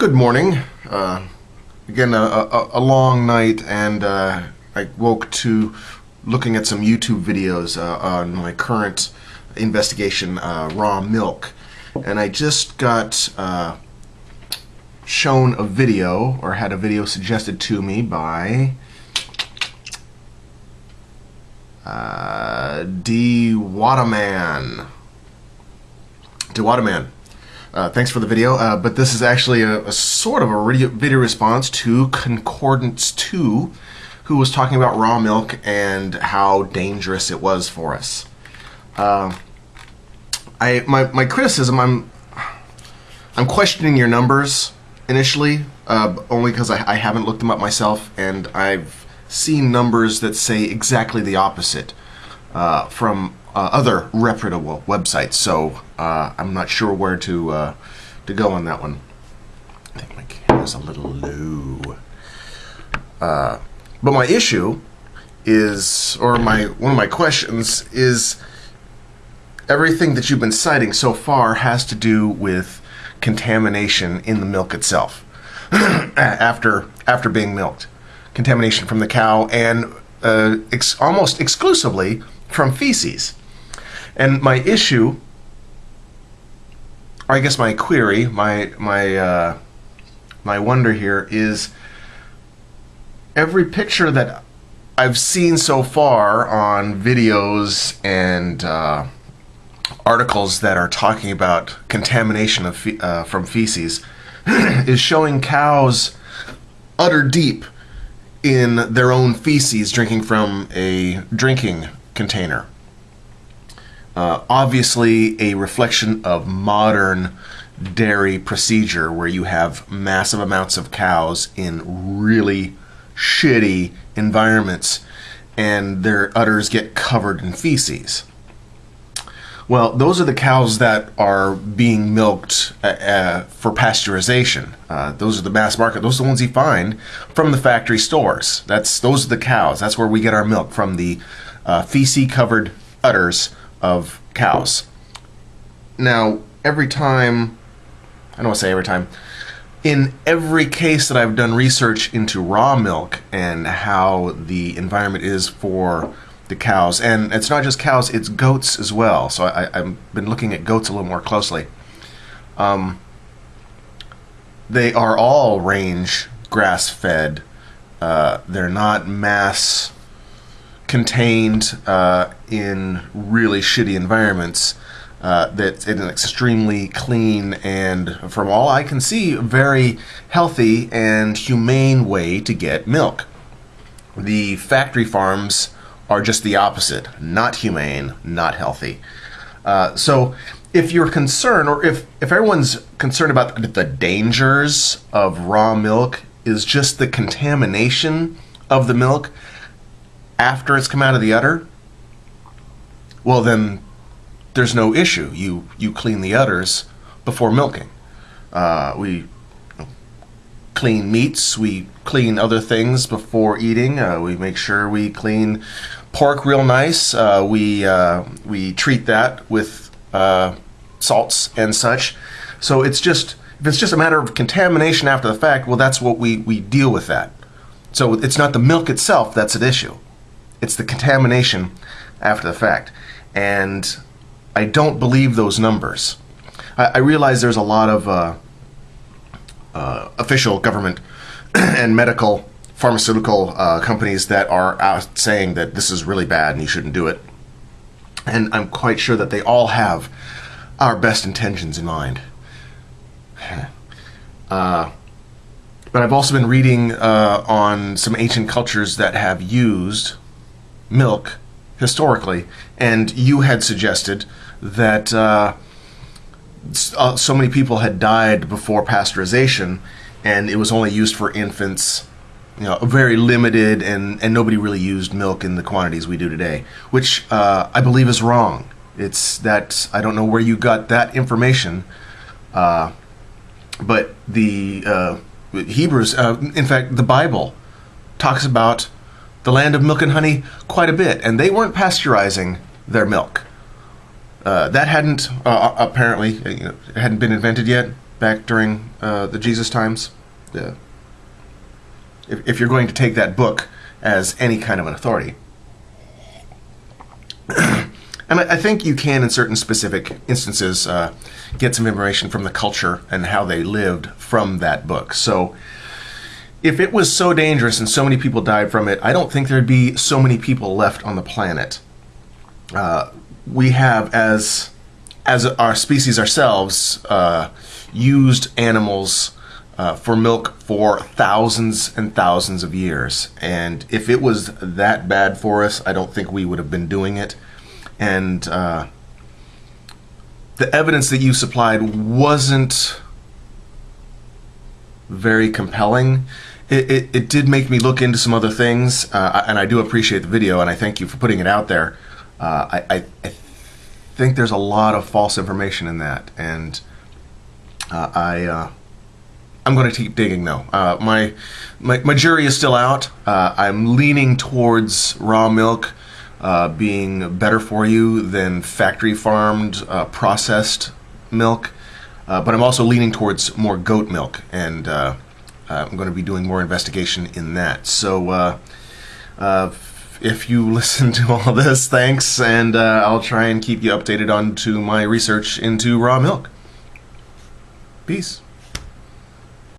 Good morning. Again, a long night, and I woke to looking at some YouTube videos on my current investigation, raw milk. And I just got shown a video, or had a video suggested to me by D. Waterman. Thanks for the video, but this is actually a sort of a video response to Concordance 2, who was talking about raw milk and how dangerous it was for us. My criticism, I'm questioning your numbers initially, only because I haven't looked them up myself, and I've seen numbers that say exactly the opposite from other reputable websites, so I'm not sure where to go on that one. I think my camera's a little low. But my issue is, or one of my questions is, everything that you've been citing so far has to do with contamination in the milk itself after being milked. Contamination from the cow, and almost exclusively from feces. And my issue, or I guess my query, my wonder here is, every picture that I've seen so far on videos and articles that are talking about contamination of from feces is showing cows udder deep in their own feces, drinking from a drinking container. Obviously a reflection of modern dairy procedure, where you have massive amounts of cows in really shitty environments and their udders get covered in feces. Well, those are the cows that are being milked for pasteurization. Those are the mass market. Those are the ones you find from the factory stores. Those are the cows. That's where we get our milk, from the feces-covered udders of cows. Now, every time, I don't want to say every time, in every case that I've done research into raw milk and how the environment is for the cows, and it's not just cows, it's goats as well. So I've been looking at goats a little more closely. They are all range grass-fed. They're not mass contained in really shitty environments. That's in an extremely clean and, from all I can see, very healthy and humane way to get milk. The factory farms are just the opposite. Not humane, not healthy. So if you're concerned, or if everyone's concerned about the dangers of raw milk is just the contamination of the milk after it's come out of the udder, well then there's no issue. You clean the udders before milking. We clean meats, we clean other things before eating. We make sure we clean pork real nice. We treat that with salts and such. So it's just, if it's just a matter of contamination after the fact, well, that's what we deal with that. So it's not the milk itself that's at issue. It's the contamination after the fact. And I don't believe those numbers. I realize there's a lot of official government and medical pharmaceutical companies that are out saying that this is really bad and you shouldn't do it. And I'm quite sure that they all have our best intentions in mind. But I've also been reading on some ancient cultures that have used milk historically, and you had suggested that so many people had died before pasteurization, and it was only used for infants, very limited, and nobody really used milk in the quantities we do today, which I believe is wrong. It's that, I don't know where you got that information, but the Hebrews, in fact, the Bible talks about the land of milk and honey quite a bit, and they weren't pasteurizing their milk. That hadn't apparently, it hadn't been invented yet. back during the Jesus times. If you're going to take that book as any kind of an authority. And I think you can, in certain specific instances, get some information from the culture and how they lived from that book. So if it was so dangerous and so many people died from it, I don't think there'd be so many people left on the planet. We have, as our species ourselves, used animals for milk for thousands and thousands of years. And if it was that bad for us, I don't think we would have been doing it. And the evidence that you supplied wasn't very compelling. It did make me look into some other things, and I do appreciate the video, and I thank you for putting it out there. I think there's a lot of false information in that, and I'm going to keep digging, though. My jury is still out. I'm leaning towards raw milk being better for you than factory farmed, processed milk, but I'm also leaning towards more goat milk, and I'm going to be doing more investigation in that. So if you listen to all this, thanks, and I'll try and keep you updated on to my research into raw milk. Peace.